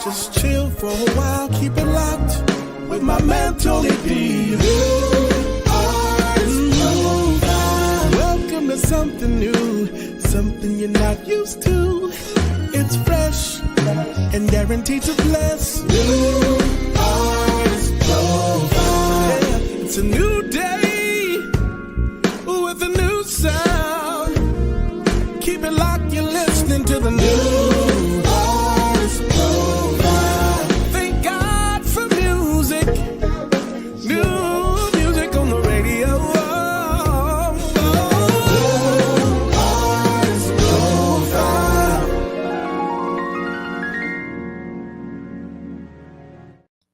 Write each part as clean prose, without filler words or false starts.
Just chill for a while, keep it locked with my man Tony D. Welcome to something new, something you're not used to. It's fresh and guaranteed to bless. New Artist Profile. Yeah, it's a new day with a new sound. Keep it locked, you're listening to the new Artist Profile. Thank God for music. New music on the radio. Artist Profile.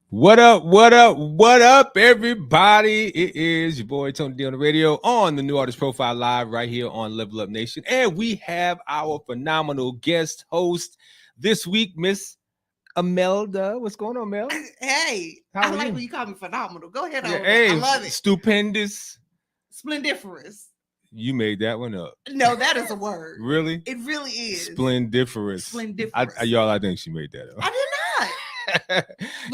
What up, what up, what up, everybody? It is your boy Tony D on the radio on the New Artist Profile Live right here on Level Up Nation. And we have our phenomenal guest host this week, Miss Imelda. What's going on, Mel? Hey, How I are like you? when you call me phenomenal. Go ahead. Yeah, On hey, I love it. Stupendous. Splendiferous. You made that one up. No, that is a word. Really? It really is. Splendiferous. Splendiferous. Y'all, I think she made that up. I did not.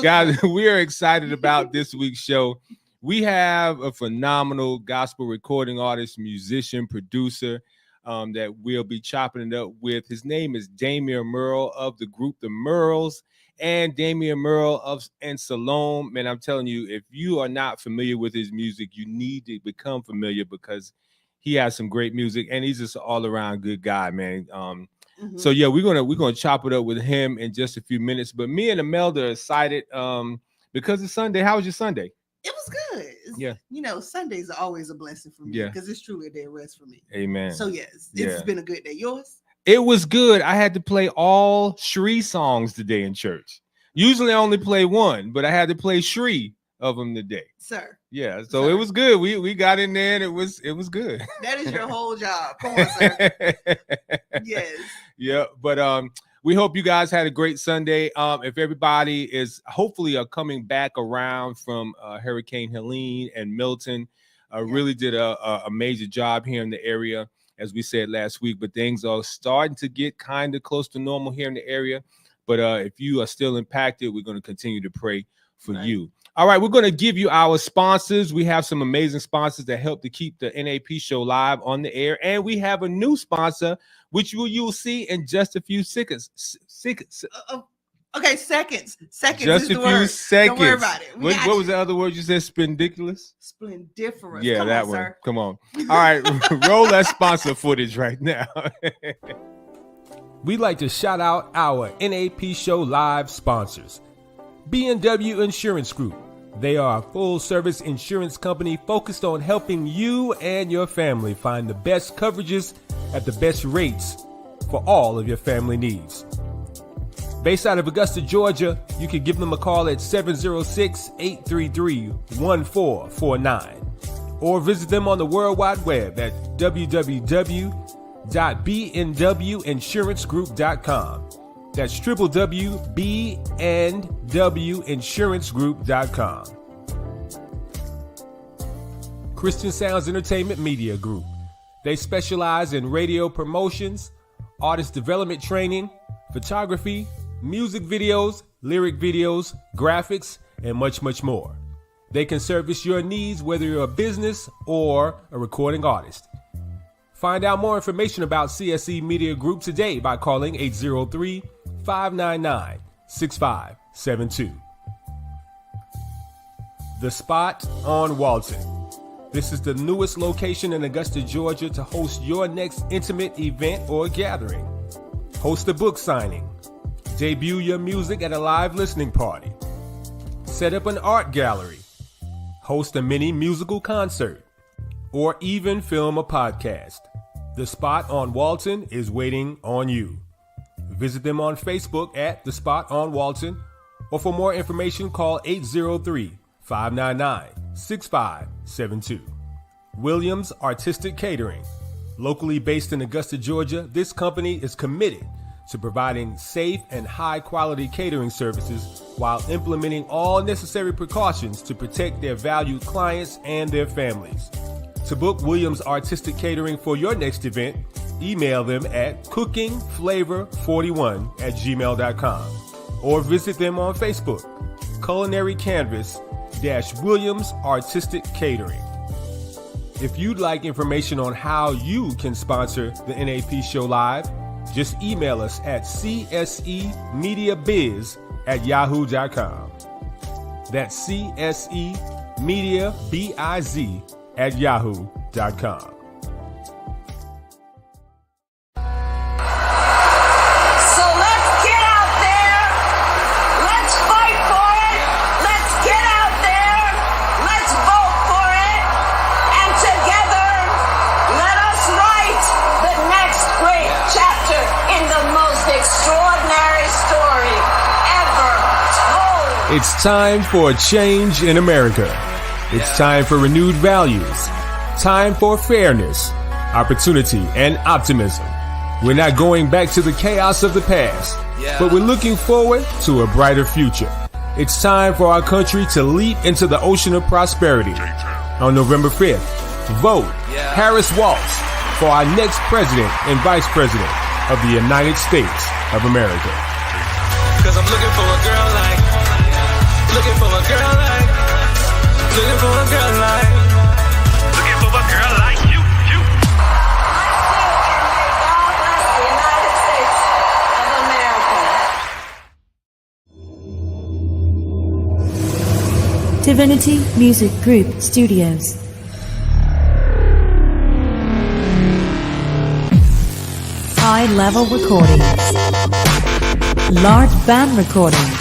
Guys, we are excited about this week's show. We have a phenomenal gospel recording artist, musician, producer that we'll be chopping it up with. His name is Damion Murrill of the group The Murrills, and Damion Murrill of and Salome. Man, I'm telling you, if you are not familiar with his music, you need to become familiar because he has some great music and he's just an all-around good guy, man. So yeah, we're gonna chop it up with him in just a few minutes. But me and Imelda are excited because it's Sunday. How was your Sunday? It was good. Yeah. You know, Sundays are always a blessing for me Yeah. because it's truly a day of rest for me. Amen. So yes, Yeah. it's been a good day. Yours? It was good. I had to play all Shree songs today in church. Usually I only play one, but I had to play Shree of them today. Sir. Yeah, so Sir. it was good. We got in there and it was good. That is your whole job. Come on, sir. Yes. Yeah, but we hope you guys had a great Sunday. If everybody is hopefully coming back around from Hurricane Helene and Milton, really did a major job here in the area, as we said last week. But things are starting to get kind of close to normal here in the area. But if you are still impacted, we're going to continue to pray for you. All right, we're going to give you our sponsors. We have some amazing sponsors that help to keep the NAP show live on the air. And we have a new sponsor, which you'll see in just a few seconds. Okay, seconds. Seconds Just is a the few word. seconds. Don't worry about it. What was the other word you said? Splendiculous? Splendiferous. Yeah, Come that on, one. sir. Come on. All right, roll that sponsor footage right now. We'd like to shout out our NAP Show Live sponsors. B&W Insurance Group. They are a full-service insurance company focused on helping you and your family find the best coverages at the best rates for all of your family needs. Based out of Augusta, Georgia, you can give them a call at 706-833-1449 or visit them on the World Wide Web at www.bnwinsurancegroup.com. That's www.bnwinsurancegroup.com. Christian Sounds Entertainment Media Group. They specialize in radio promotions, artist development training, photography, music videos, lyric videos, graphics, and much, much more. They can service your needs whether you're a business or a recording artist. Find out more information about CSE Media Group today by calling 803-599-6572. The Spot on Walton. This is the newest location in Augusta, Georgia to host your next intimate event or gathering. Host a book signing. Debut your music at a live listening party. Set up an art gallery. Host a mini musical concert. Or even film a podcast. The Spot on Walton is waiting on you. Visit them on Facebook at The Spot on Walton, or for more information, call 803-599-6572. Williams Artistic Catering. Locally based in Augusta, Georgia, this company is committed to providing safe and high-quality catering services while implementing all necessary precautions to protect their valued clients and their families. To book Williams Artistic Catering for your next event, email them at cookingflavor41@gmail.com or visit them on Facebook, Culinary Canvas Williams Artistic Catering. If you'd like information on how you can sponsor the NAP Show Live, just email us at csemediabiz@yahoo.com. That's csemediabiz@yahoo.com. So let's get out there. Let's fight for it. Let's get out there. Let's vote for it. And together, let us write the next great chapter in the most extraordinary story ever told. It's time for a change in America. It's time for renewed values. Time for fairness, opportunity, and optimism. We're not going back to the chaos of the past, but we're looking forward to a brighter future. It's time for our country to leap into the ocean of prosperity. On November 5th, vote Harris Waltz for our next president and vice president of the United States of America. 'Cause I'm looking for a girl like, looking for a girl like, looking for a girl like, looking for a girl like you. God bless the United States of America. Divinity Music Group Studios. High-level recordings. Large band recordings.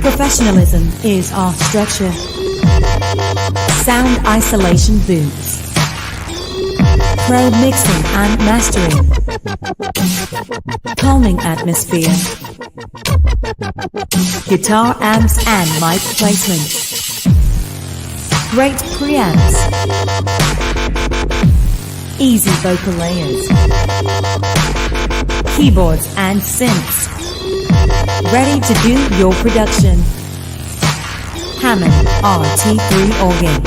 Professionalism is our structure. Sound isolation booths. Pro mixing and mastering. Calming atmosphere. Guitar amps and mic placement. Great preamps. Easy vocal layers. Keyboards and synths. Ready to do your production. Hammond RT3 organ.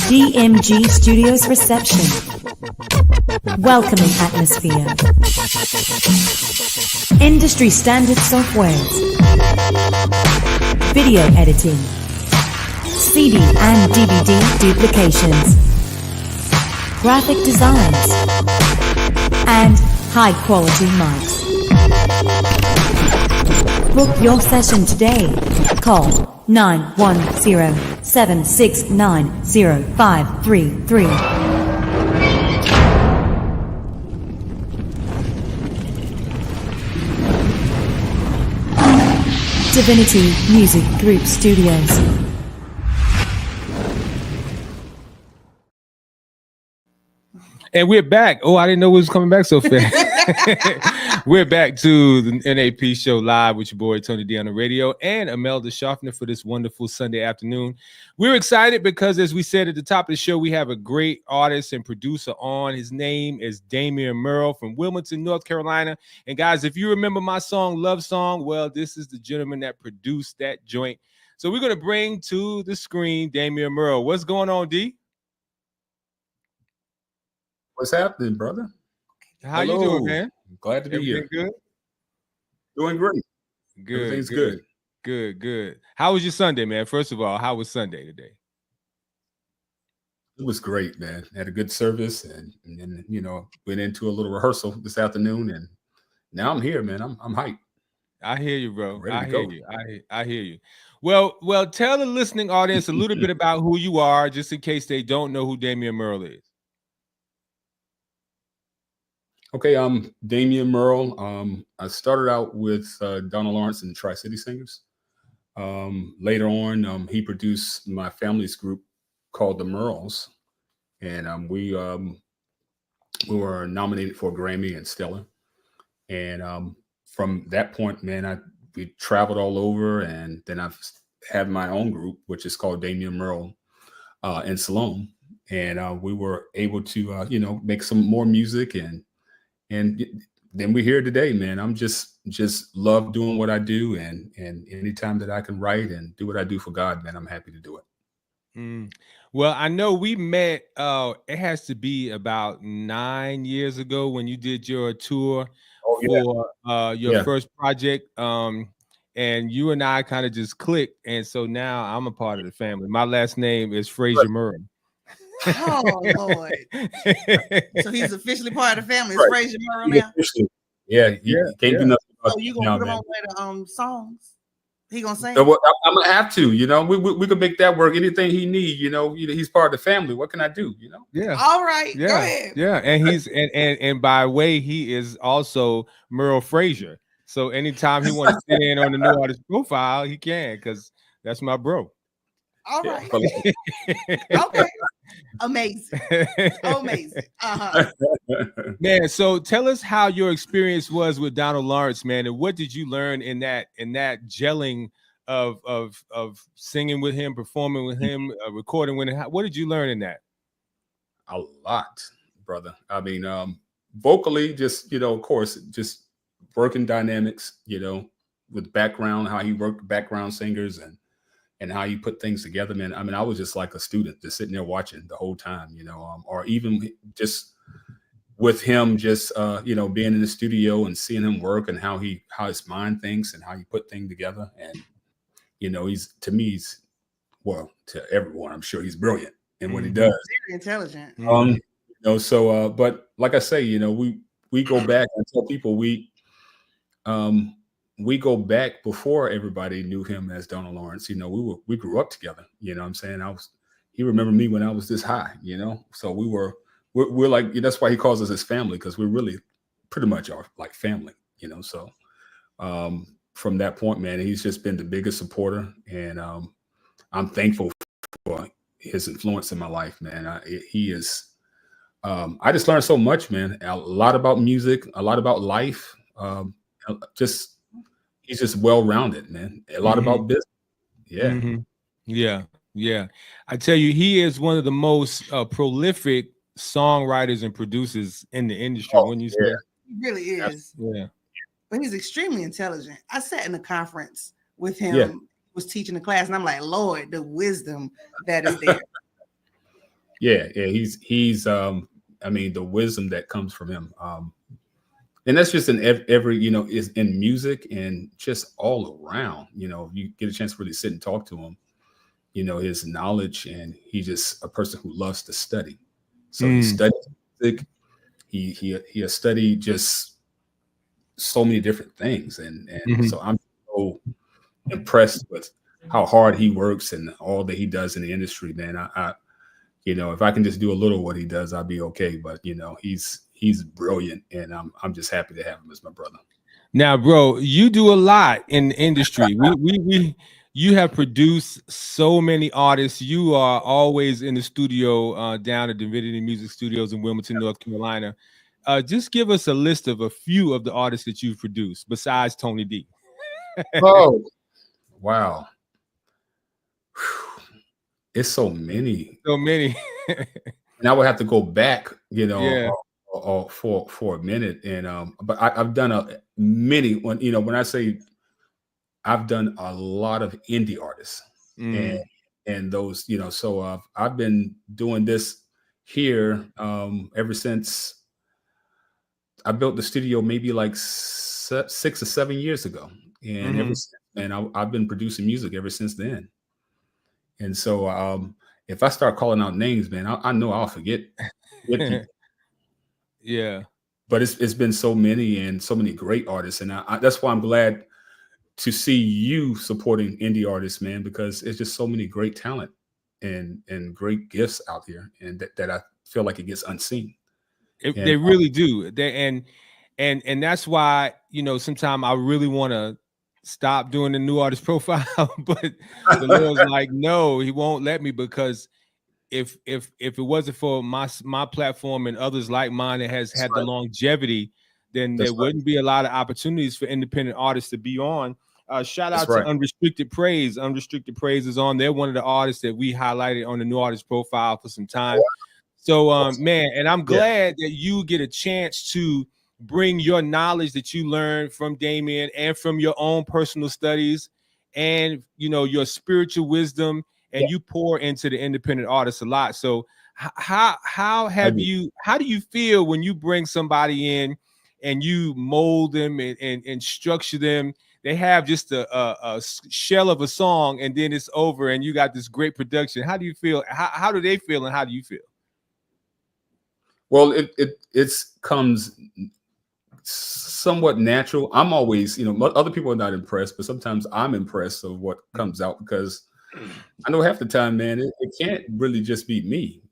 DMG Studios reception. Welcoming atmosphere. Industry standard softwares. Video editing. CD and DVD duplications. Graphic designs. And high quality mics. Book your session today. Call 910-769-0533. Divinity Music Group Studios. And we're back. Oh, I didn't know it was coming back so fast. We're back to the NAP Show Live with your boy Tony D on the radio and Imelda Schaffner for this wonderful Sunday afternoon. We're excited because, as we said at the top of the show, we have a great artist and producer on. His name is Damion Murrill from Wilmington, North Carolina. And guys, if you remember my song, Love Song, well, this is the gentleman that produced that joint. So we're going to bring to the screen Damion Murrill. What's going on, D? What's happening, brother? How you doing, man? Glad to be here. Good? Doing great. Good. Everything's good. good. Good. How was your Sunday, man? First of all, how was Sunday today? It was great, man. Had a good service and then, went into a little rehearsal this afternoon and now I'm here, man. I'm hyped. I hear you, bro. Ready to I go. hear you. I hear you. Well, tell the listening audience a little bit about who you are, just in case they don't know who Damion Murrill is. Okay, I'm Damion Murrill. I started out with Donald Lawrence and the Tri-City Singers. Later on, he produced my family's group called the Murrills, and we were nominated for a Grammy and Stellar. And from that point, man, we traveled all over, and then I've had my own group, which is called Damion Murrill in Salome, and we were able to make some more music and then we're here today, man. I'm just love doing what I do. And anytime that I can write and do what I do for God, man, I'm happy to do it. Mm. Well, I know we met. It has to be about 9 years ago when you did your tour Oh yeah, for your yeah. first project. And you and I kind of just clicked, and so now I'm a part of the family. My last name is Frazier Murrill. Oh Lord. So he's officially part of the family. It's Right. Frazier Murrill He now. officially, yeah, Yeah, he can't yeah. do nothing about So you it gonna now, put him man. on one of the songs? He gonna sing? So what, I'm gonna have to, you know, we could make that work. Anything he need, you know, he's part of the family. What can I do, you know? Yeah. All right, go Yeah, ahead. yeah, and he's and by way he is also Merle Frazier. So anytime he wants to sit in on the new artist profile, he can because that's my bro. All Yeah, right. for life. Okay. Amazing. Amazing. Uh-huh. Man, so tell us how your experience was with Donald Lawrence, man, and what did you learn in that gelling of singing with him, performing with him, recording with him? What did you learn in that? A lot, brother. I mean, vocally, just, you know, of course, just working dynamics, you know, with background, how he worked background singers and how you put things together, man. I mean, I was just like a student, just sitting there watching the whole time, you know, or even just with him, just you know, being in the studio and seeing him work and how his mind thinks and how he put things together. And you know, to me, well, to everyone, I'm sure he's brilliant in what he does. Very intelligent. You know, so but like I say, you know, we go back and tell people we go back before everybody knew him as Donald Lawrence. You know, we grew up together. You know what I'm saying? He remembered me when I was this high, you know. So we're like, that's why he calls us his family, because we're really pretty much are like family, you know. So from that point, man, he's just been the biggest supporter, and I'm thankful for his influence in my life, man. He is. I just learned so much, man. A lot about music, a lot about life. He's just well-rounded, man. A lot about business. Yeah. Yeah, yeah. I tell you, he is one of the most prolific songwriters and producers in the industry. When you say, He really is. yeah, But he's extremely intelligent. I sat in a conference with him, Yeah. was teaching the class, and I'm like, Lord, the wisdom that is there. Yeah. He's I mean, the wisdom that comes from him. And that's just in every, you know, is in music and just all around. You know, you get a chance to really sit and talk to him, you know, his knowledge, and he's just a person who loves to study. So he studies music. He has studied just so many different things, and so I'm so impressed with how hard he works and all that he does in the industry, man. I you know, if I can just do a little of what he does, I'll be okay. But you know, he's brilliant, and I'm just happy to have him as my brother. Now, bro, you do a lot in the industry. You have produced so many artists. You are always in the studio down at Divinity Music Studios in Wilmington, North Carolina. Just give us a list of a few of the artists that you've produced besides Tony D. Oh, wow. It's so many. So many. And I would have to go back, you know, Yeah. for a minute. And but I've done many. When I say I've done a lot of indie artists, and those, you know, so I've been doing this here ever since I built the studio, maybe like 6 or 7 years ago, and ever since, and I've been producing music ever since then. And so if I start calling out names, man, I know I'll forget people. Yeah. But it's been so many and so many great artists, and that's why I'm glad to see you supporting indie artists, man, because it's just so many great talent and great gifts out here, and that I feel like it gets unseen. They really do. And that's why, you know, sometimes I really want to stop doing the new artist profile, but the Lord's like, no, he won't let me, because if it wasn't for my platform and others like mine that has had the longevity, then there wouldn't be a lot of opportunities for independent artists to be on. Shout out to Unrestricted Praise. Unrestricted Praise is on. They're one of the artists that we highlighted on the new artist profile for some time. So, man, and I'm glad that you get a chance to bring your knowledge that you learned from Damion and from your own personal studies, and, you know, your spiritual wisdom and you pour into the independent artists a lot. So how do you feel when you bring somebody in and you mold them and structure them? They have just a shell of a song, and then it's over, and you got this great production. How do you feel? How do they feel, and how do you feel? Well, it comes somewhat natural. I'm always, other people are not impressed, but sometimes I'm impressed of what comes out, because I know half the time, man, it can't really just be me,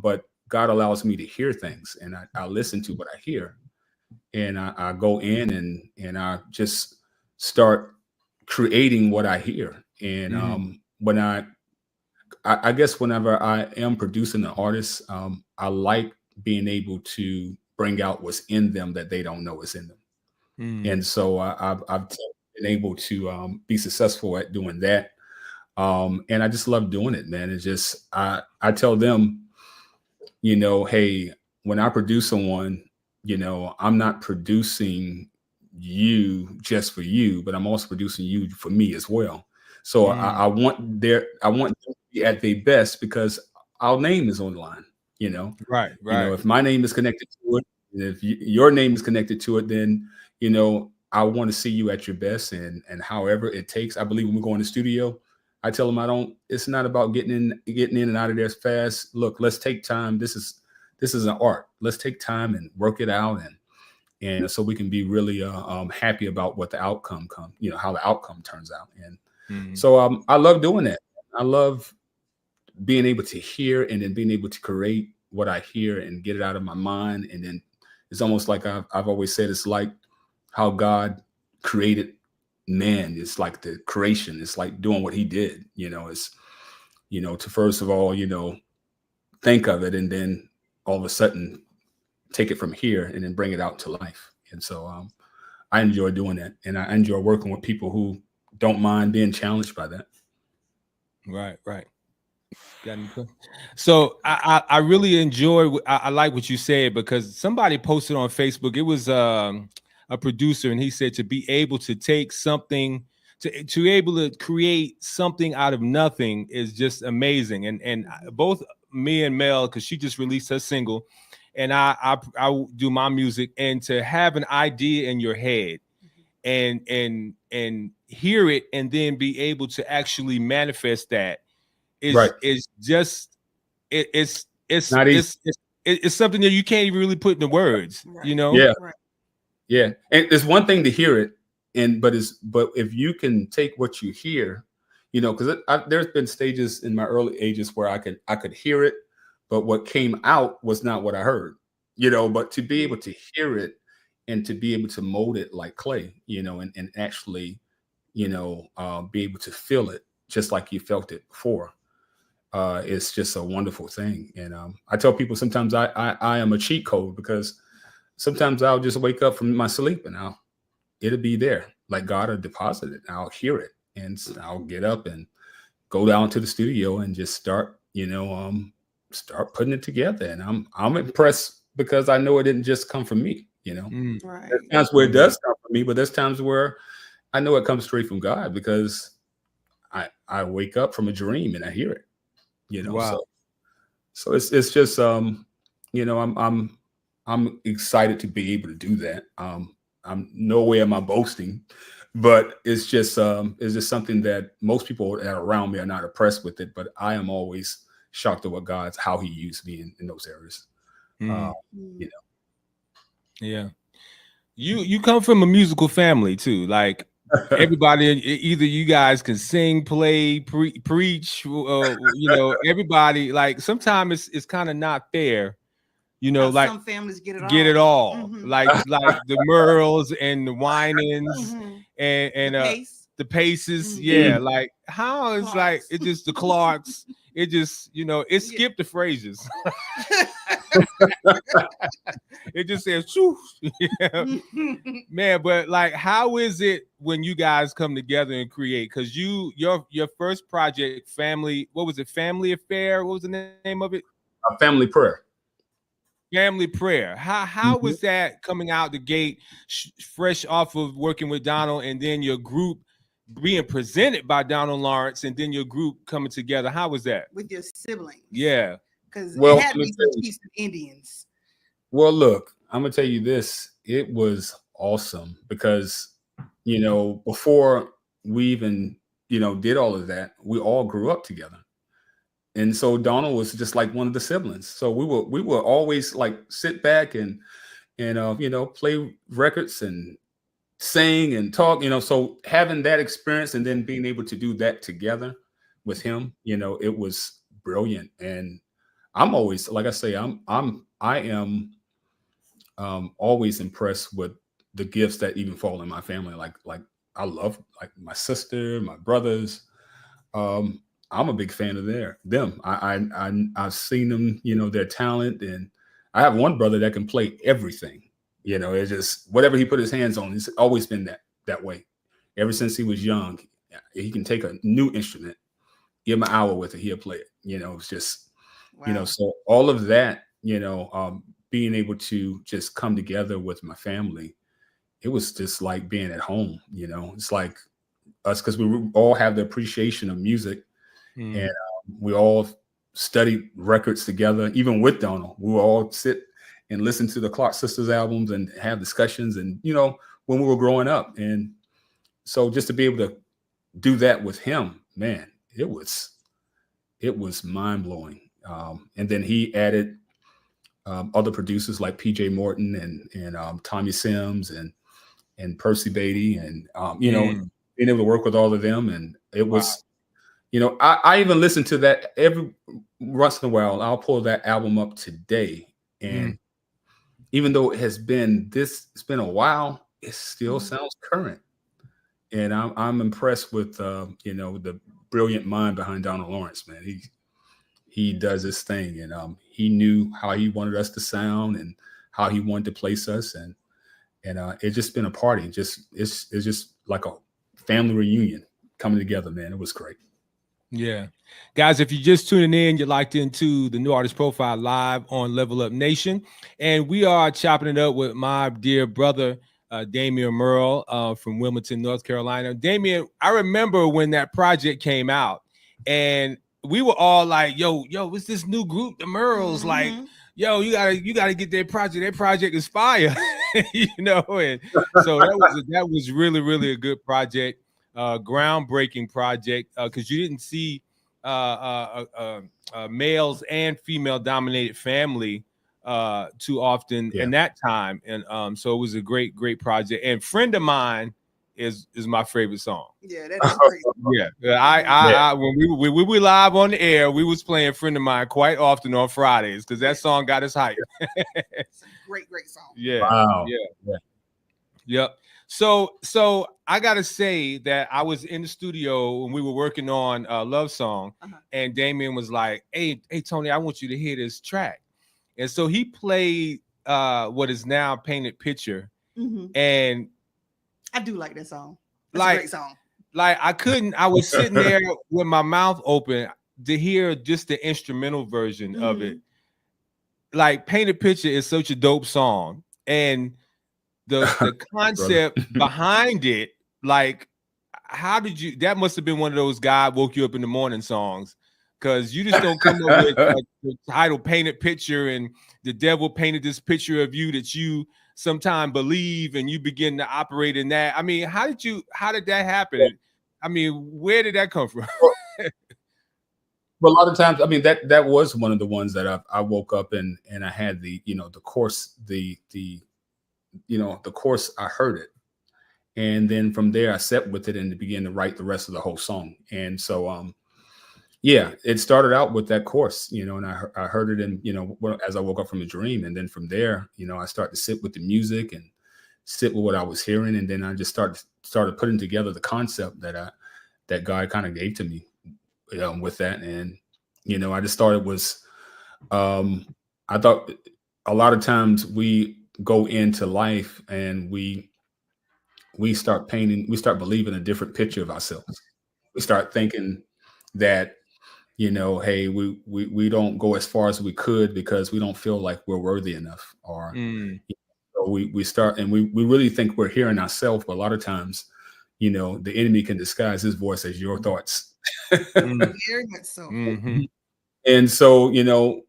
but God allows me to hear things, and I listen to what I hear, and I go in and I just start creating what I hear. And when I guess whenever I am producing an artist, I like being able to bring out what's in them that they don't know is in them. And so I've been able to be successful at doing that. And I just love doing it, man. It's just, I tell them, hey, when I produce someone, I'm not producing you just for you, but I'm also producing you for me as well. So I want them to be at their best, because our name is on the line, Right. if my name is connected to it, and if your name is connected to it, then, I want to see you at your best, and however it takes. I believe when we go in the studio, I tell them it's not about getting in and out of there as fast. Look, let's take time. This is an art. Let's take time and work it out, and so we can be really happy about what the outcome how the outcome turns out. And so I love doing that. I love being able to hear, and then being able to create what I hear and get it out of my mind. And then it's almost like I've always said, it's like how God created man. It's like the creation. It's like doing what he did, it's, to first of all, think of it, and then all of a sudden take it from here and then bring it out to life. And so I enjoy doing that. And I enjoy working with people who don't mind being challenged by that. Right. Got any questions? So I really enjoy. I like what you said, because somebody posted on Facebook. It was a producer, and he said to be able to take something, to be able to create something out of nothing is just amazing. And both me and Mel, because she just released her single, and I do my music, and to have an idea in your head and hear it, and then be able to actually manifest that is just it's not easy. It's something that you can't even really put into words, Yeah. And it's one thing to hear it, but if you can take what you hear, because there's been stages in my early ages where I could hear it, but what came out was not what I heard, but to be able to hear it and to be able to mold it like clay, and actually, be able to feel it just like you felt it before. It's just a wonderful thing. And I tell people sometimes I am a cheat code, because sometimes I'll just wake up from my sleep and it'll be there, like God will deposit it. I'll hear it, and I'll get up and go down to the studio and just start putting it together. And I'm impressed, because I know it didn't just come from me. Right. There's times where it does come from me, but there's times where I know it comes straight from God, because I wake up from a dream and I hear it. Wow. So it's just I'm excited to be able to do that. I'm nowhere am I boasting, but it's just something that most people that are around me are not impressed with it. But I am always shocked at how he used me in those areas. Yeah. You come from a musical family too, like everybody. Either you guys can sing, play, preach. Everybody. Like sometimes it's kind of not fair. Like some families get it all. Like the Murrills and the Winans and the Paces. Yeah, like how is like it's just the Clarks. It just it skipped the Fraziers. It just says man. But like, how is it when you guys come together and create? Because your first project, Family, what was it? Family Affair. What was the name of it? Family Prayer. Family Prayer. How was that coming out the gate, fresh off of working with Donald, and then your group being presented by Donald Lawrence and then your group coming together. How was that? With your siblings. Yeah. Because Well, it had to be some Chiefs and Indians. Well, look, I'm gonna tell you this. It was awesome because, before we even, did all of that, we all grew up together. And so Donald was just like one of the siblings. So we were always like sit back and play records and sing and talk, so having that experience and then being able to do that together with him, it was brilliant. And I'm always, like I say, I am always impressed with the gifts that even fall in my family. Like I love like my sister, my brothers. I'm a big fan of them. I've seen them, their talent, and I have one brother that can play everything. It's just whatever he put his hands on. It's always been that way. Ever since he was young, he can take a new instrument, give him an hour with it, he'll play it. It's just, Wow. So all of that, being able to just come together with my family, it was just like being at home. It's like us, because we all have the appreciation of music, and we all studied records together. Even with Donald, we would all sit and listen to the Clark Sisters albums and have discussions, and when we were growing up. And so just to be able to do that with him, man, it was mind blowing. And then he added other producers like PJ Morton and Tommy Sims and Percy Beatty, and being able to work with all of them. And it was, I even listen to that every once in a while. I'll pull that album up today, and even though it's been a while, it still sounds current. And I'm impressed with the brilliant mind behind Donald Lawrence, man. He does his thing, and he knew how he wanted us to sound and how he wanted to place us, and it's just been a party. It's just like a family reunion coming together, man. It was great. Yeah. Guys, if you're just tuning in, you're locked into the New Artist Profile live on Level Up Nation. And we are chopping it up with my dear brother, Damion Murrill from Wilmington, North Carolina. Damion, I remember when that project came out, and we were all like, yo, what's this new group, the Murrills? Like, yo, you gotta get their project. Their project is fire. And so that was really, really a good project. Groundbreaking project, because you didn't see males and female dominated family too often in that time, and so it was a great project. And Friend of Mine is my favorite song. Yeah, that is crazy. I when we were live on the air, we was playing Friend of Mine quite often on Fridays because that song got us hyped. It's a great song. Yeah. Wow. Yeah. Yep. So I gotta say that I was in the studio when we were working on Love Song, and Damion was like, hey Tony, I want you to hear this track. And so he played what is now Painted Picture. And I do like that song. That's a great song. Like I was sitting there with my mouth open to hear just the instrumental version of it. Like Painted Picture is such a dope song. And the concept behind it, like, how did you? That must have been one of those God woke you up in the morning songs, because you just don't come up with the title "Painted Picture" and the devil painted this picture of you that you sometimes believe, and you begin to operate in that. I mean, how did that happen? I mean, where did that come from? Well, a lot of times, I mean, that was one of the ones that I woke up and I had the course, the course, I heard it. And then from there I sat with it and began to write the rest of the whole song. And so, it started out with that course, and I heard it in, as I woke up from a dream. And then from there, I started to sit with the music and sit with what I was hearing. And then I just started putting together the concept that God kind of gave to me with that. And, I just thought it was, I thought a lot of times we go into life and we start believing a different picture of ourselves. We start thinking that, hey, we don't go as far as we could because we don't feel like we're worthy enough, or so we start, and we really think we're hearing ourselves, but a lot of times, you know, the enemy can disguise his voice as your thoughts. Very much so. Mm-hmm. And so, you know,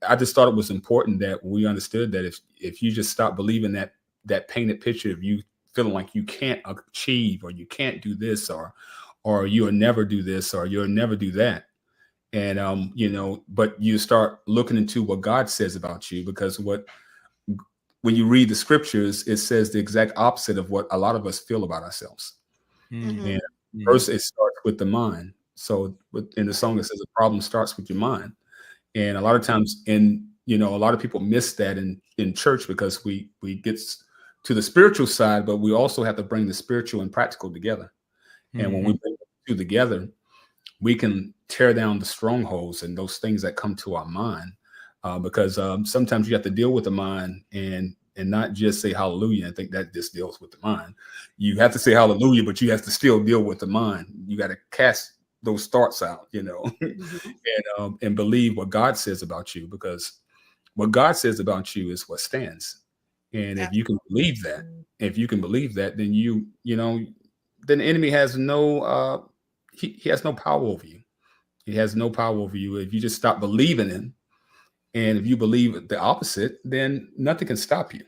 I just thought it was important that we understood that if you just stop believing that painted picture of you feeling like you can't achieve, or you can't do this, or you'll never do this, or you'll never do that. And, you know, but you start looking into what God says about you, because when you read the scriptures, it says the exact opposite of what a lot of us feel about ourselves. Mm-hmm. And first it starts with the mind. So in the song, it says the problem starts with your mind. And a lot of times you know, a lot of people miss that in church, because we get to the spiritual side, but we also have to bring the spiritual and practical together. Mm-hmm. And when we bring the two together, we can tear down the strongholds and those things that come to our mind. Because sometimes you have to deal with the mind and not just say hallelujah and think that this deals with the mind. You have to say hallelujah, but you have to still deal with the mind. You got to cast those thoughts out, you know, and believe what God says about you, because what God says about you is what stands. And if you can believe that, then you know, then the enemy has no he has no power over you. He has no power over you if you just stop believing him. And if you believe the opposite, then nothing can stop you.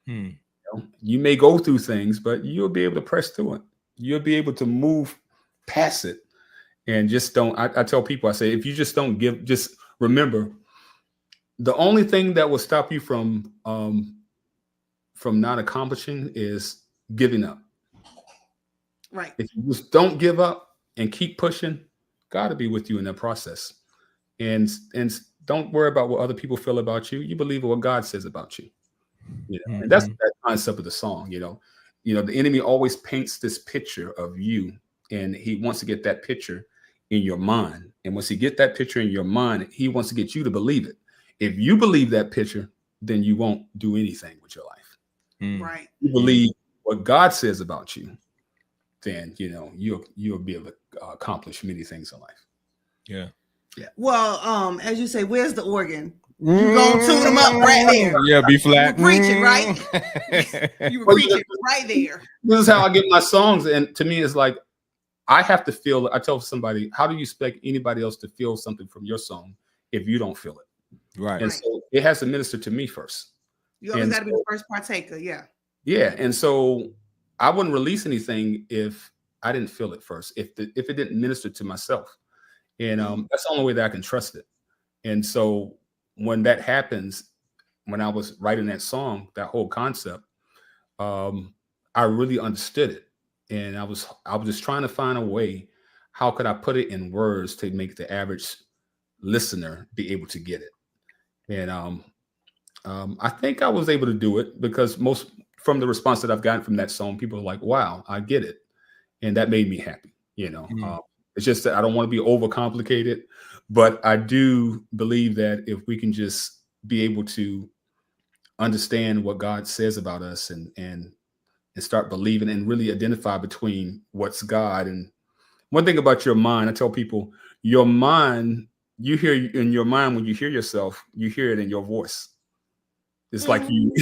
You know, you may go through things, but you'll be able to press through it. You'll be able to move past it. And just don't, I tell people, I say, if you just don't just remember, the only thing that will stop you from not accomplishing is giving up. Right. If you just don't give up and keep pushing, God will be with you in that process. And don't worry about what other people feel about you. You believe what God says about you. You know, and that's that concept of the song. You know, the enemy always paints this picture of you, and he wants to get that picture in your mind. And once he get that picture in your mind, he wants to get you to believe it. If you believe that picture, then you won't do anything with your life. Right. You believe what God says about you, then you know you'll be able to accomplish many things in life. Yeah. Yeah. Well, as you say, where's the organ? You gonna tune them up right there. Yeah, B flat. You were preaching, right? You were preaching right there. This is how I get my songs, and to me, it's like I have to feel. I tell somebody, how do you expect anybody else to feel something from your song if you don't feel it? Right. And so it has to minister to me first. You always got to be the first partaker. Yeah. Yeah, and so I wouldn't release anything if I didn't feel it first. If it didn't minister to myself, and that's the only way that I can trust it. And so when that happens, when I was writing that song, that whole concept, I really understood it. And I was just trying to find a way, how could I put it in words to make the average listener be able to get it? And I think I was able to do it, because most from the response that I've gotten from that song, people are like, wow, I get it. And that made me happy. You know, it's just that I don't want to be overcomplicated, but I do believe that if we can just be able to understand what God says about us and start believing and really identify between what's God. And one thing about your mind, I tell people, your mind, you hear in your mind, when you hear yourself, you hear it in your voice. It's like you.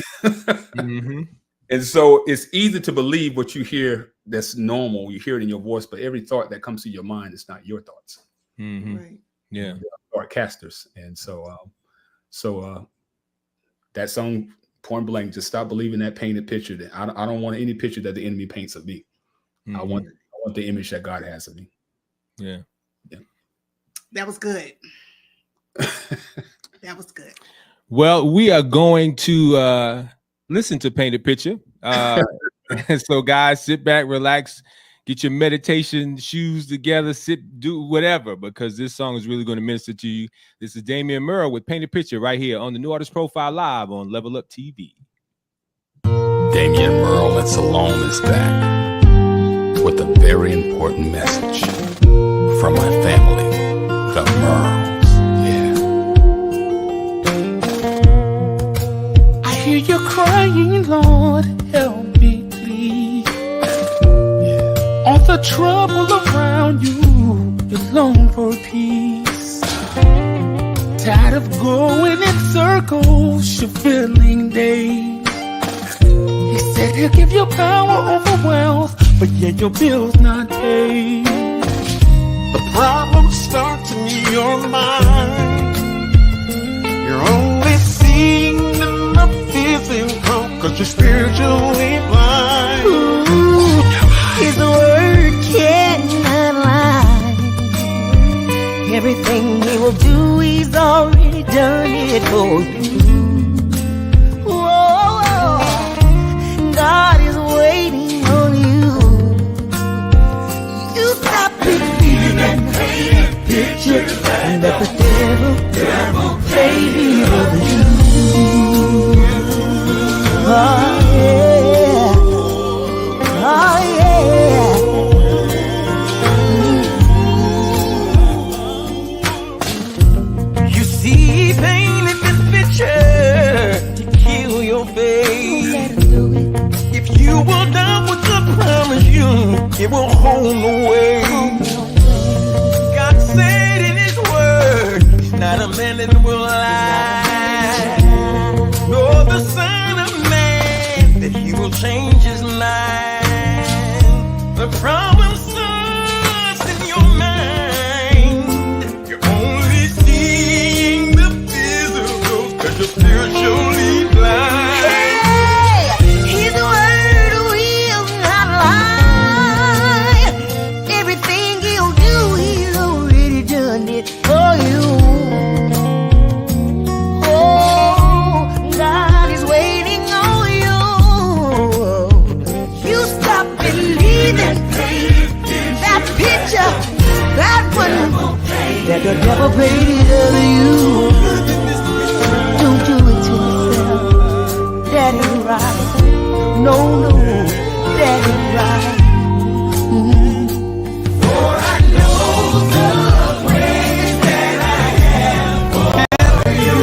And so it's easy to believe what you hear that's normal. You hear it in your voice, but every thought that comes to your mind is not your thoughts. Right. Yeah. Thought casters. And so that song, point blank, just stop believing that painted picture. That I don't want any picture that the enemy paints of me. I want the image that God has of me. Yeah. Yeah. That was good. That was good. Well, we are going to listen to Painted Picture. So guys, sit back, relax, get your meditation shoes together, do whatever, because this song is really going to minister to you. This is Damion Murrill with Painted Picture right here on the New Artist Profile Live on Level Up TV. Damion Murrill and Salome is back with a very important message from my family, the Murrills. Yeah. I hear you crying, Lord, help me, please. Yeah. All the trouble around you, you long for peace. Tired of going in circles, you're feeling days. He said he'll give you power over wealth, but yet your bill's not paid. The problem starts in your mind. You're only seeing the physical, cause you're spiritually blind. Ooh, his word cannot lie. Everything he will do, he's already done it for you. Whoa, God is waiting on you. You stop believing that picture and let the devil take over you. Oh yeah, oh yeah. You see, he painted this picture to kill your faith. If you will done what God promised you, it will hold no way. God said in his word, he's not a man that will lie, nor the son of man that he will change his mind. The problem starts in your mind. You're only seeing the physical, cause you're spiritually blind. his word will not lie. Everything he'll do, he's already done it for you. Oh, God is waiting on you. You stop believing that picture, that one, that the devil painted of you. Don't do it to yourself. That ain't right. No, that ain't right. For I know the ways that I have for you.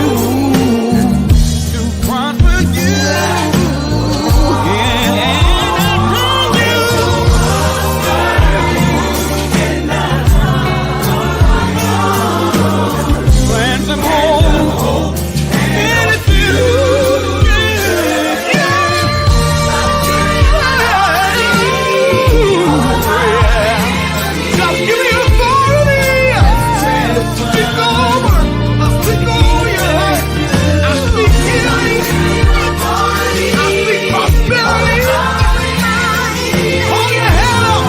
To prosper you, and I told you. Plans and hope, and it's you. Just give me authority. Speak over your life. I speak healing. I speak prosperity. Hold your head up.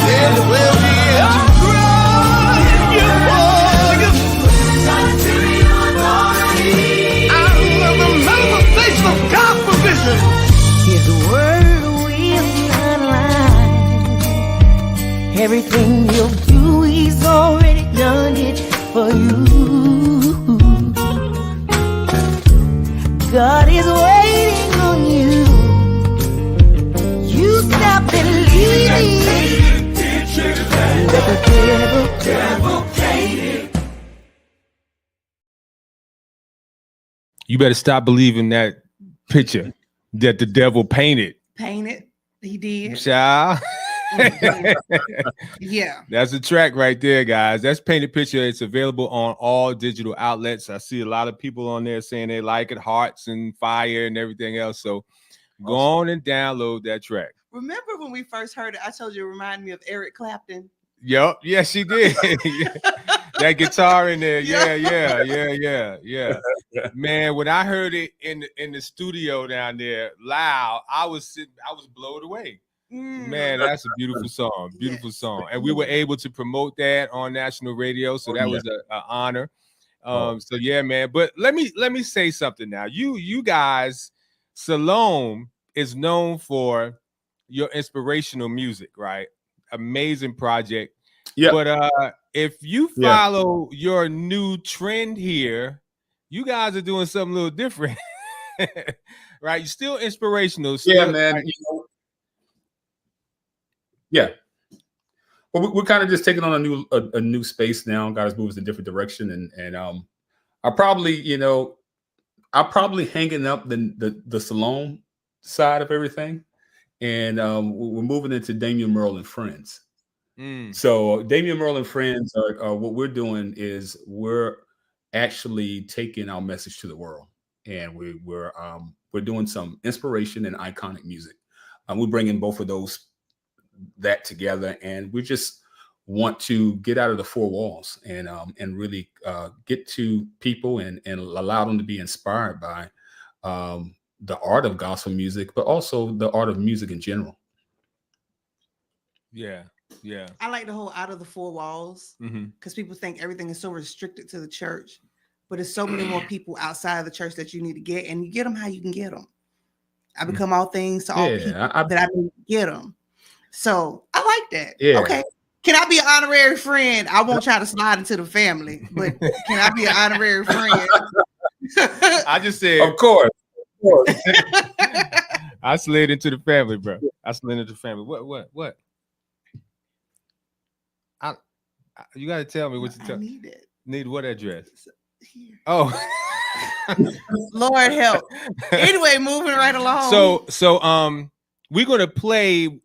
There will be a cry for you. I love the manifestation of God's provision. His word will not lie. Everything he'll do, he's already done it for you. God is waiting on you. You stop believing that the devil painted. You better stop believing that picture that the devil painted. Painted. He did. Child. Yeah. That's a track right there, guys. That's Painted Picture. It's available on all digital outlets. I see a lot of people on there saying they like it, hearts and fire and everything else. So go on and download that track. Remember when we first heard it? I told you it reminded me of Eric Clapton. Yep. Yes, she did. That guitar in there. Yeah. Man, when I heard it in the studio down there loud, I was blown away. Man, that's a beautiful song. Beautiful song. And we were able to promote that on national radio. So that was an honor. So yeah, man. But let me say something now. You guys, Salome is known for your inspirational music, right? Amazing project. Yeah. But if you follow your new trend here, you guys are doing something a little different. Right? You're still inspirational. Yeah, man. Like, yeah. Well, we're kind of just taking on a new space now. God has moved us in a different direction, and I'll probably hanging up the Salome side of everything, and we're moving into Damion Murrill and Friends. So Damion Murrill and Friends are what we're doing is we're actually taking our message to the world, and we're doing some inspiration and iconic music. We're bringing both of those that together, and we just want to get out of the four walls and really get to people and allow them to be inspired by the art of gospel music, but also the art of music in general. Yeah. I like the whole out of the four walls because people think everything is so restricted to the church, but there's so many more people outside of the church that you need to get, and you get them how you can get them. I become all things to all people that I need to get them. So I like that. Yeah. Okay. Can I be an honorary friend? I won't try to slide into the family, but can I be an honorary friend? I just said, of course. I slid into the family, bro. I slid into the family. What? You got to tell me what you tell. Need it. Need what address? Here. Oh, Lord help. Anyway, moving right along. So we're gonna play.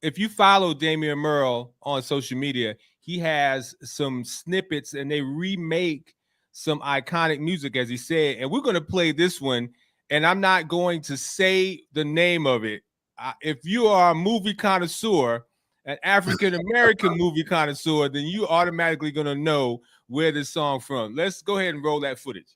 If you follow Damion Murrill on social media, he has some snippets, and they remake some iconic music, as he said. And we're gonna play this one. And I'm not going to say the name of it. If you are a movie connoisseur, an African-American movie connoisseur, then you automatically going to know where this song from. Let's go ahead and roll that footage.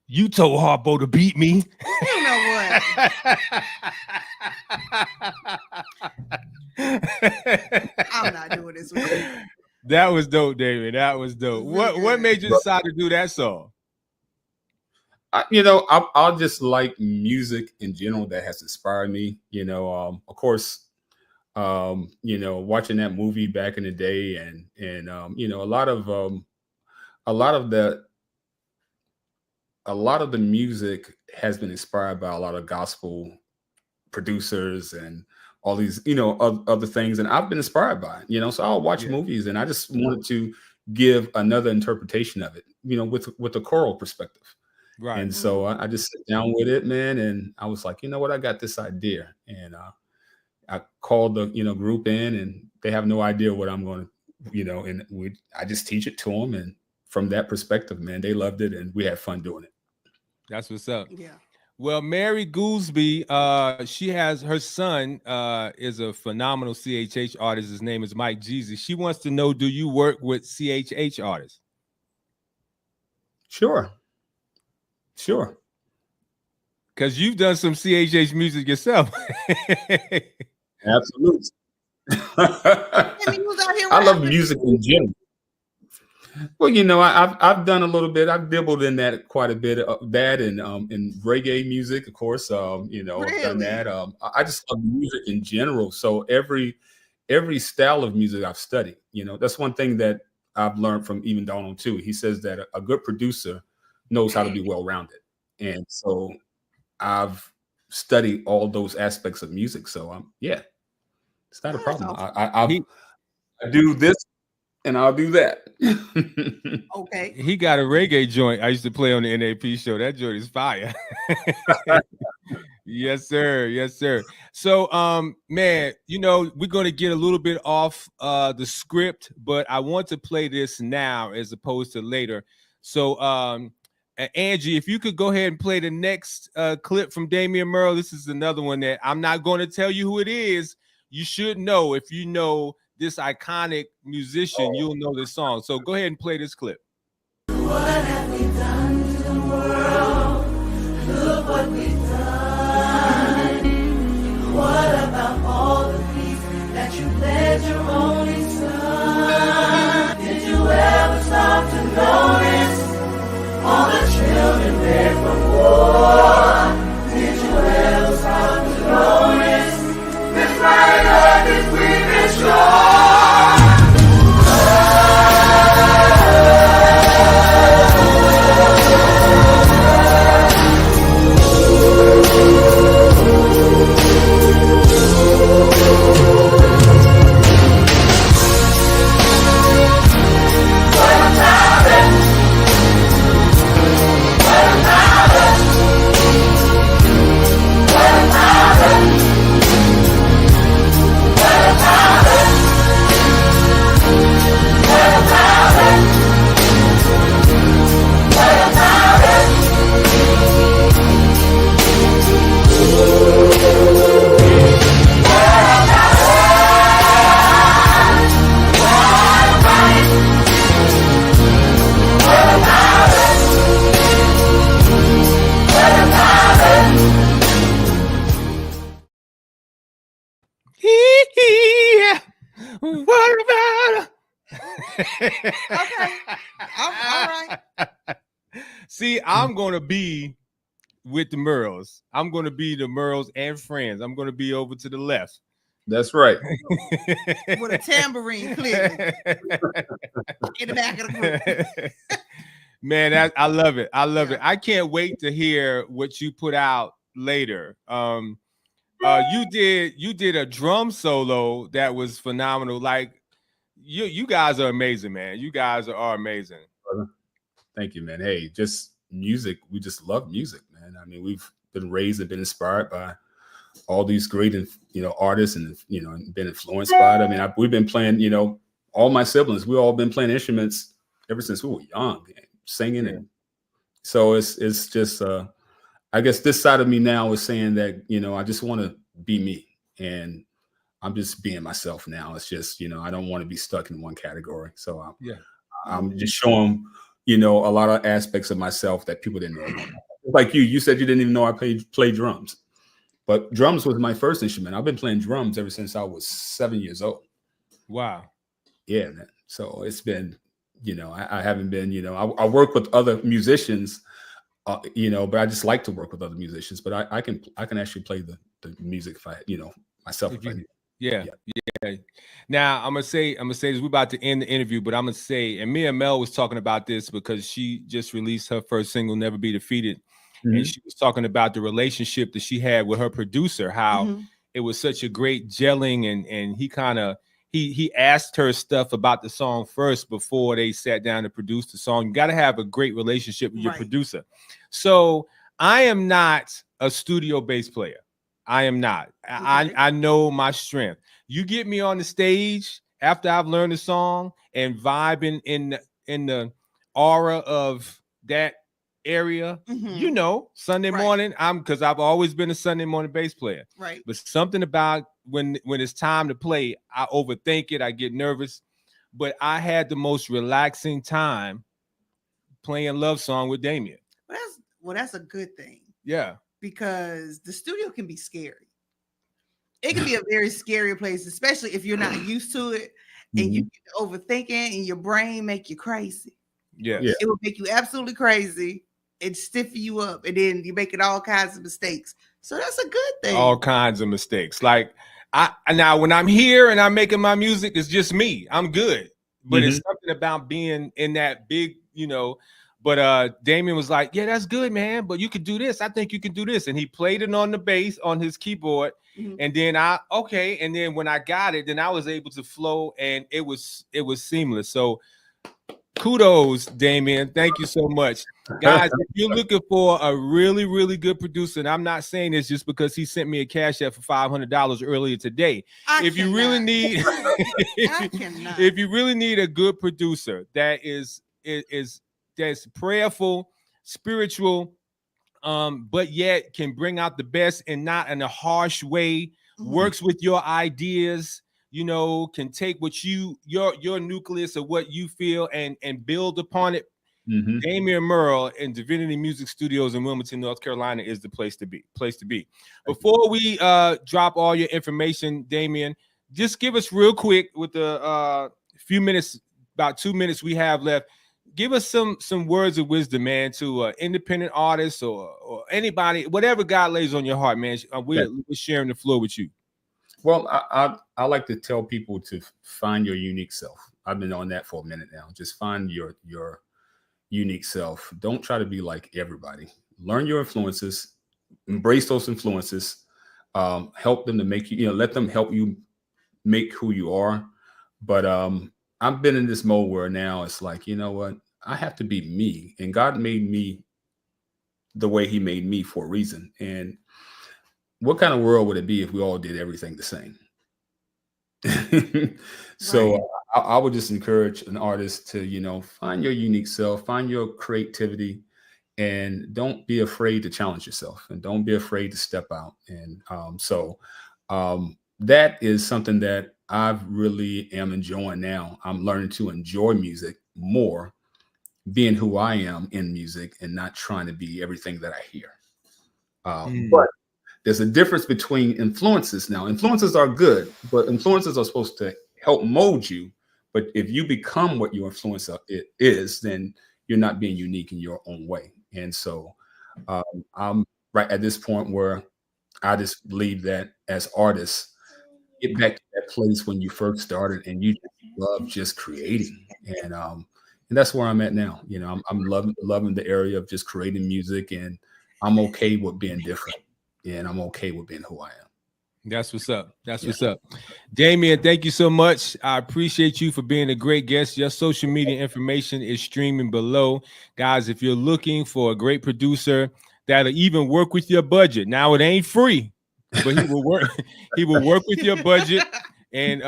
You told Harpo to beat me. You know what? I'm not doing this with you. That was dope, David. That was dope. What made you decide to do that song? I'll just like music in general that has inspired me. Of course, watching that movie back in the day, and a lot of the music has been inspired by a lot of gospel producers and all these, other things. And I've been inspired by it, so I'll watch movies, and I just wanted to give another interpretation of it, with a choral perspective. Right. And so I just sat down with it, man. And I was like, you know what, I got this idea. And I called the, group in, and they have no idea what I'm going to, I just teach it to them. And from that perspective, man, they loved it, and we had fun doing it. That's what's up. Yeah. Well, Mary Goolsby, she has her son is a phenomenal CHH artist. His name is Mike Jesus. She wants to know, do you work with CHH artists? Sure. Because you've done some CHH music yourself. Absolutely. I I love music in general. Well, I've done a little bit. I've dabbled in that quite a bit of that, and in reggae music, of course. I've done that. I just love music in general. So every style of music I've studied. That's one thing that I've learned from even Donald too. He says that a good producer knows how to be well-rounded, and so I've studied all those aspects of music. So yeah, it's not a problem. I do this and I'll do that. Okay. He got a reggae joint I used to play on the NAP show. That joint is fire. Yes, sir. Yes, sir. So, man, we're going to get a little bit off the script, but I want to play this now as opposed to later. So, Angee, if you could go ahead and play the next clip from Damion Murrill. This is another one that I'm not going to tell you who it is. You should know. If you know this iconic musician, you'll know this song. So go ahead and play this clip. What have we done to the world? Look what we've done. What about all the peace that you led your only son? Did you ever stop to notice all the children there from war? Did you ever stop to notice this bright earth is we've been strong? What about Okay. All right. See, I'm going to be with the Murrills. I'm going to be the Murrills and friends. I'm going to be over to the left. That's right. With a tambourine, clearly. In the back of the group. Man, I love it. I love it. I can't wait to hear what you put out later. You did a drum solo that was phenomenal. Like you guys are amazing, man. You guys are amazing. Thank you, man. Hey, just music. We just love music, man. I mean, we've been raised and been inspired by all these great, artists, and been influenced by it. I mean, we've been playing. All my siblings, we all been playing instruments ever since we were young, singing, and so it's just. I guess this side of me now is saying that I just want to be me, and I'm just being myself now. It's just I don't want to be stuck in one category. So I'm just showing a lot of aspects of myself that people didn't know. Like you said you didn't even know I play drums, but drums was my first instrument. I've been playing drums ever since I was 7 years old. Wow. Yeah, man. So it's been I haven't been I work with other musicians. But I just like to work with other musicians. But I can actually play the music if I myself. If I need. Yeah. Now I'm gonna say this. We're about to end the interview, but I'm gonna say, and me and Mel was talking about this because she just released her first single, "Never Be Defeated," and she was talking about the relationship that she had with her producer, how it was such a great gelling, and he kind of he asked her stuff about the song first before they sat down to produce the song. You got to have a great relationship with your producer. So I am not a studio bass player. I am not. I know my strength. You get me on the stage after I've learned the song and vibing in the aura of that area, Sunday morning. Because I've always been a Sunday morning bass player. Right. But something about when it's time to play, I overthink it. I get nervous. But I had the most relaxing time playing Love Song with Damion. That's a good thing. Yeah. Because the studio can be scary. It can be a very scary place, especially if you're not used to it and you get overthinking and your brain make you crazy. Yes. Yeah. It will make you absolutely crazy and stiffen you up, and then you're making all kinds of mistakes. So that's a good thing. All kinds of mistakes. Like now when I'm here and I'm making my music, it's just me. I'm good. But it's something about being in that big, But Damion was like, yeah, that's good, man. But you could do this. I think you can do this. And he played it on the bass on his keyboard. And then and then when I got it, then I was able to flow, and it was seamless. So kudos, Damion. Thank you so much. Guys, if you're looking for a really, really good producer, and I'm not saying this just because he sent me a cash app for $500 earlier today. If you really need a good producer that's prayerful, spiritual, but yet can bring out the best and not in a harsh way, works with your ideas, can take what your nucleus of what you feel and build upon it. Damion Murrill in Divinity Music Studios in Wilmington, North Carolina is the place to be. Before we drop all your information, Damion, just give us real quick with the few minutes, about 2 minutes we have left. Give us some words of wisdom, man, to independent artists or anybody, whatever God lays on your heart, man. We're sharing the floor with you. Well, I like to tell people to find your unique self. I've been on that for a minute now. Just find your unique self. Don't try to be like everybody. Learn your influences, embrace those influences, help them to make you, let them help you make who you are. But I've been in this mode where now it's like, you know what? I have to be me, and God made me the way he made me for a reason. And what kind of world would it be if we all did everything the same? So I would just encourage an artist to, find your unique self, find your creativity, and don't be afraid to challenge yourself, and don't be afraid to step out. And that is something that I've really am enjoying now. I'm learning to enjoy music more, being who I am in music and not trying to be everything that I hear. But there's a difference between influences now. Influences are good, but influences are supposed to help mold you. But if you become what your influence is, then you're not being unique in your own way. And so I'm right at this point where I just believe that as artists, get back to that place when you first started and you love just creating. And that's where I'm at now. I'm loving the area of just creating music, and I'm okay with being different, and I'm okay with being who I am. That's what's up. What's up. Damion, thank you so much. I appreciate you for being a great guest. Your social media information is streaming below. Guys, if you're looking for a great producer that'll even work with your budget. Now, it ain't free, but he will work. He will work with your budget, and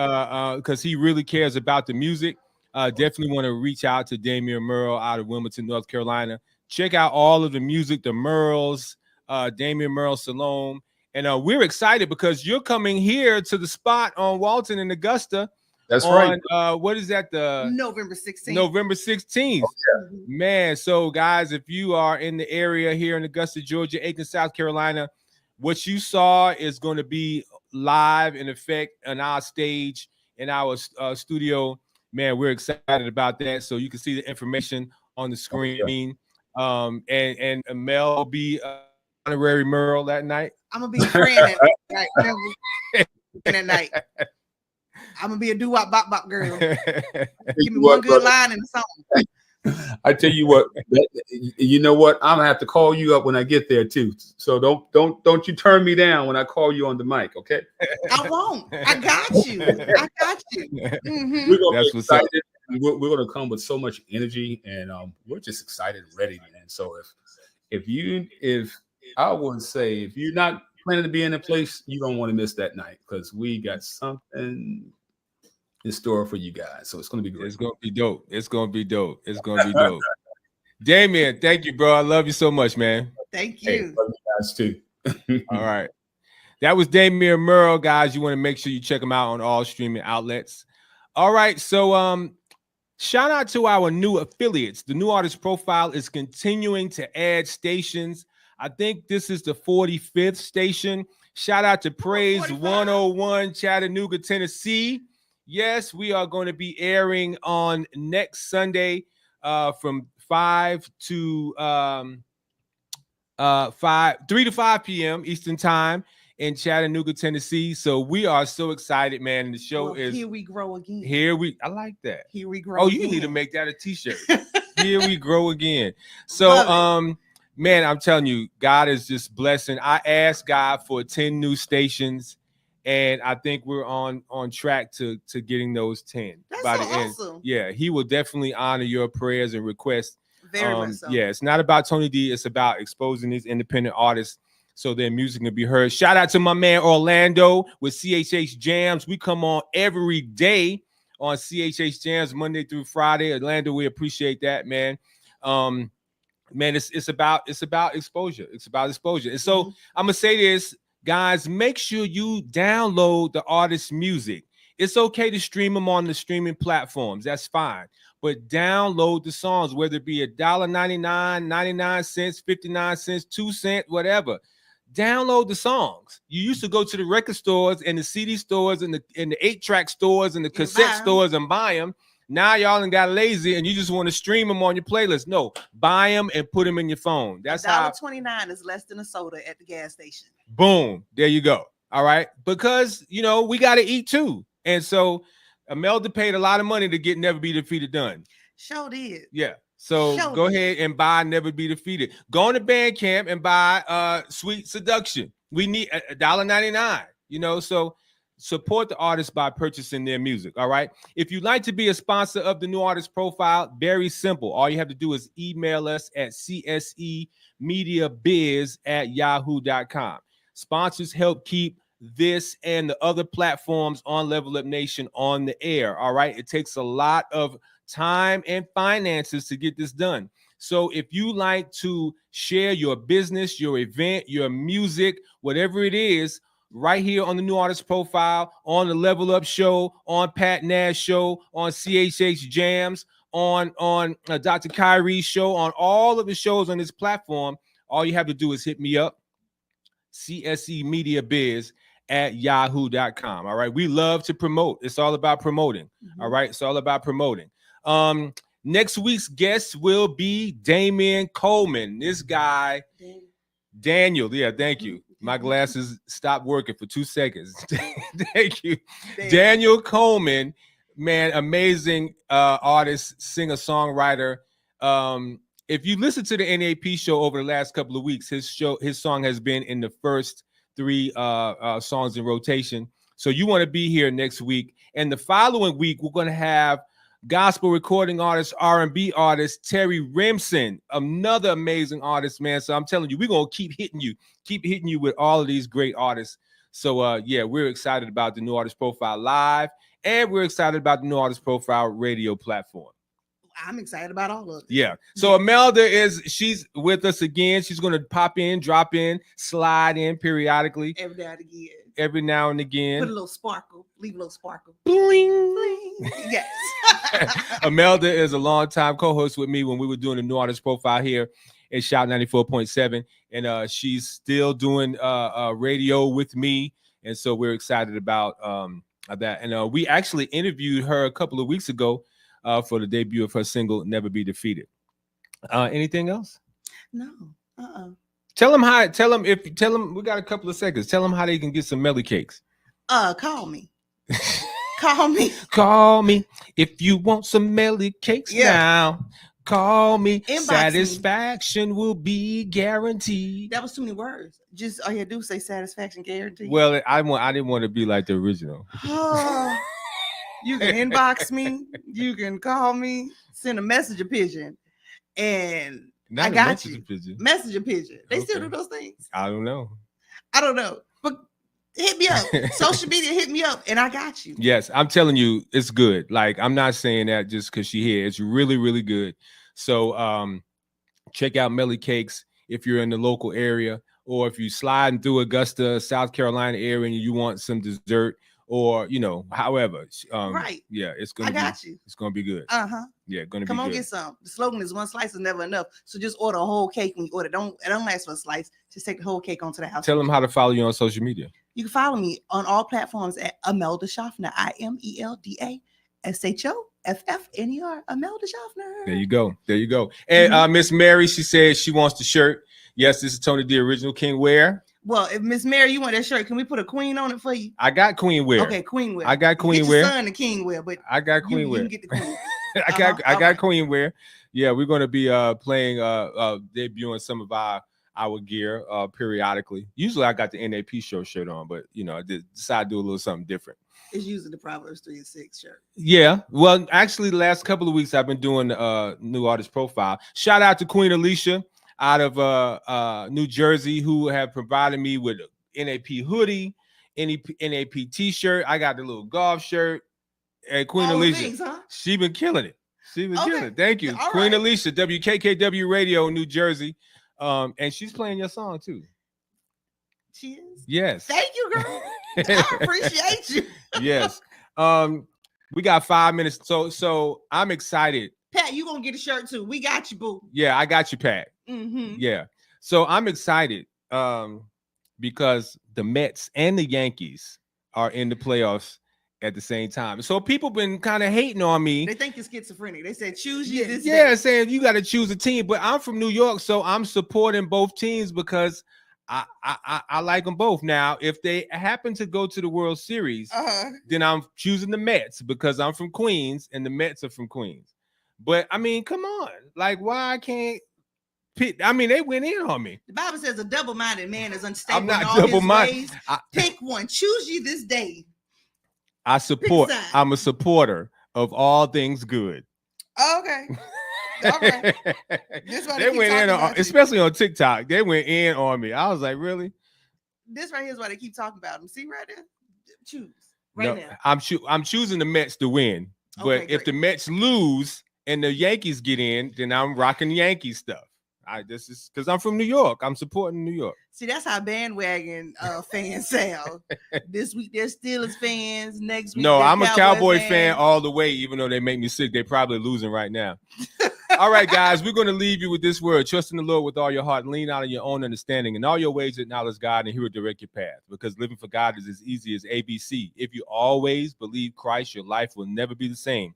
because he really cares about the music. Definitely want to reach out to Damion Murrill out of Wilmington, North Carolina. Check out all of the music, the Murrills, Damion Murrill Salome. And we're excited because you're coming here to the spot on Walton and Augusta. That's right. What is that? The November 16th. November 16th. Oh, yeah. Man, so guys, if you are in the area here in Augusta, Georgia, Aiken, South Carolina, what you saw is going to be live in effect on our stage in our studio. Man, we're excited about that. So you can see the information on the screen. Oh, yeah. And Mel will be honorary Murrill that night. I'm gonna be a friend that night. I'm gonna be a doo-wop bop bop girl. Give me one good line in the song. I tell you what, you know what? I'm gonna have to call you up when I get there too. So don't you turn me down when I call you on the mic, okay? I won't. I got you. I got you. Mm-hmm. We're gonna be excited. We're gonna come with so much energy, and we're just excited and ready, man. So if I would say if you're not planning to be in a place, you don't want to miss that night, because we got something in store for you guys. So it's going to be great. It's going to be dope. It's going to be dope. It's going to be dope. Damion, thank you, bro. I love you so much, man. Thank you. Hey, love you guys too. All right. That was Damion Murrill, guys. You want to make sure you check him out on all streaming outlets. All right. So Shout out to our new affiliates. The New Artist Profile is continuing to add stations. I think this is the 45th station. Shout out to Praise 45. 101, Chattanooga, Tennessee. Yes, we are going to be airing on next Sunday from 3 to 5 p.m. Eastern Time in Chattanooga, Tennessee. So we are so excited, man. And the show is Here We Grow Again. I like that. Here We Grow Oh, Again. you need to make that a t-shirt. Here we grow again. So man, I'm telling you, God is just blessing. I asked God for 10 new stations, and I think we're on track to getting those 10 That's by so the end. awesome. Yeah, he will definitely honor your prayers and requests. Very much so. Yeah, it's not about Tony D, it's about exposing these independent artists so their music can be heard. Shout out to my man Orlando with CHH Jams. We come on every day on CHH Jams Monday through Friday. Orlando, we appreciate that, man. Man, it's about exposure. It's about exposure. And so I'm gonna say this, guys, make sure you download the artist's music. It's okay to stream them on the streaming platforms. That's fine. But download the songs, whether it be $1.99, 99 cents, 59 cents, 2 cents, whatever. Download the songs. You used to go to the record stores and the CD stores and the 8-track stores and the cassette stores and buy them. Now y'all done got lazy and you just want to stream them on your playlist. No, buy them and put them in your phone. That's how $1.29 is less than a soda at the gas station. Boom. There you go. All right. Because, we got to eat too. And so Imelda paid a lot of money to get Never Be Defeated done. Sure did. Yeah. So go ahead and buy Never Be Defeated. Go on to Bandcamp and buy Sweet Seduction. We need $1.99, so support the artist by purchasing their music. All right. If you'd like to be a sponsor of the New Artist Profile, very simple. All you have to do is email us at csemediabiz@yahoo.com. Sponsors help keep this and the other platforms on Level Up Nation on the air. All right. It takes a lot of time and finances to get this done. So if you like to share your business, your event, your music, whatever it is, right here on the New Artist Profile, on the Level Up Show, on Pat Nash Show, on CHH Jams, on Dr. Kyrie's show, on all of the shows on this platform, all you have to do is hit me up, csemediabiz@yahoo.com. All right. We love to promote. It's all about promoting. All right. It's all about promoting. Next week's guest will be Damion Coman. This guy, Daniel. Yeah, thank you. My glasses stopped working for 2 seconds. Thank you. Daniel Coman, man, amazing artist, singer, songwriter. If you listen to the NAP show over the last couple of weeks, his song has been in the first 3 songs in rotation. So you want to be here next week. And the following week, we're going to have gospel recording artist, R&B artist, Terry Remsen, another amazing artist, man. So I'm telling you, we're going to keep hitting you with all of these great artists. So yeah, we're excited about the New Artist Profile Live, and we're excited about the New Artist Profile radio platform. I'm excited about all of it. Yeah. So Imelda she's with us again. She's going to pop in, drop in, slide in periodically. Every now and again. Put a little sparkle. Leave a little sparkle. Bling. Bling. Yes. Imelda is a longtime co-host with me when we were doing the New Artist Profile here at Shout 94.7. And she's still doing radio with me. And so we're excited about that. And we actually interviewed her a couple of weeks ago for the debut of her single, Never Be Defeated. Anything else? No. Tell them we got a couple of seconds. Tell them how they can get some Melly Cakes. Call me. Call me. Call me if you want some Melly Cakes now. Call me. Inbox satisfaction will be guaranteed. That was too many words. Just all you do say satisfaction guaranteed. Well, I didn't want to be like the original. Oh, you can inbox me. You can call me. Send a messenger pigeon, and I got you. Messenger pigeon. They still do those things. I don't know. But hit me up. Social media, hit me up, and I got you. Yes, I'm telling you, it's good. Like, I'm not saying that just because she here. It's really, really good. So check out Melly Cakes if you're in the local area, or if you're sliding through Augusta, South Carolina area, and you want some dessert, or however. Right. Yeah, it's gonna. It's gonna be good. Yeah, gonna Come be on, good. get some. The slogan is one slice is never enough. So just order a whole cake when you order. Don't ask for a slice. Just take the whole cake onto the house. Tell them how to follow you on social media. You can follow me on all platforms at Imelda Schaffner. IMELDA SHOFFNER. Imelda Schaffner. There you go. And Miss Mary, she said she wants the shirt. Yes, this is Tony D Original King Wear. Well, if Miss Mary, you want that shirt, can we put a queen on it for you? I got queen wear. Okay, queen wear. I got queen get wear. Your son the king wear, but I got queen wear. You can get the queen. I got queen wear. Yeah, we're gonna be playing debuting some of our gear periodically. Usually I got the NAP show shirt on, but I decided to do a little something different. It's using the Proverbs 3 and 6 shirt. Yeah, well, actually, the last couple of weeks I've been doing new artist profile. Shout out to Queen Alicia out of New Jersey, who have provided me with a NAP hoodie, NAP t-shirt. I got the little golf shirt. And Queen Alicia, things, huh? She been killing it. Killing it. Thank you, All Queen right. Alicia, WKKW Radio, New Jersey, and she's playing your song too. She is. Yes. Thank you, girl. I appreciate you. Yes. We got 5 minutes, so I'm excited. Pat, you gonna get a shirt too. We got you, boo. Yeah, I got you, Pat. Yeah. So I'm excited because the Mets and the Yankees are in the playoffs at the same time. So people been kind of hating on me. They think you're schizophrenic. They said choose you this day. Saying you got to choose a team. But I'm from New York, so I'm supporting both teams because I like them both. Now, if they happen to go to the World Series, then I'm choosing the Mets because I'm from Queens and the Mets are from Queens. But I mean, come on, like why I can't pick? I mean, they went in on me. The Bible says a double-minded man is unstable. I'm not in all double-minded. His ways. Pick one. Choose you this day. I support. I'm a supporter of all things good. Okay. All right. They went in on, especially on TikTok. They went in on me. I was like, really? This right here is why they keep talking about them. See right there? Choose now. I'm choosing the Mets to win. But if the Mets lose and the Yankees get in, then I'm rocking Yankee stuff. This is because I'm from New York. I'm supporting New York. See, that's how bandwagon fans sound. This week they're Steelers fans. Next week, I'm a Cowboy fan all the way, even though they make me sick. They're probably losing right now. All right, guys, we're going to leave you with this word. Trust in the Lord with all your heart. Lean out on your own understanding. In all your ways, acknowledge God, and He will direct your path. Because living for God is as easy as ABC. If you always believe Christ, your life will never be the same.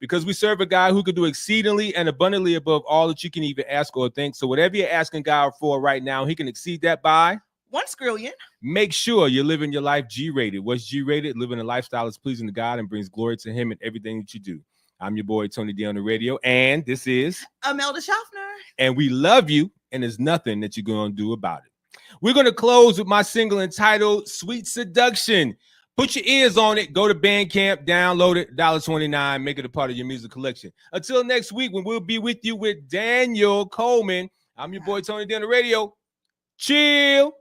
Because we serve a God who can do exceedingly and abundantly above all that you can even ask or think. So whatever you're asking God for right now, He can exceed that by 1 skrillion. Make sure you're living your life G-rated. What's G-rated? Living a lifestyle that's pleasing to God and brings glory to Him in everything that you do. I'm your boy, Tony D on the radio, and this is Imelda Schaffner. And we love you, and there's nothing that you're going to do about it. We're going to close with my single entitled Sweet Seduction. Put your ears on it. Go to Bandcamp, download it, $1.29, make it a part of your music collection. Until next week, when we'll be with you with Daniel Coman, I'm your boy, Tony D on the radio. Chill.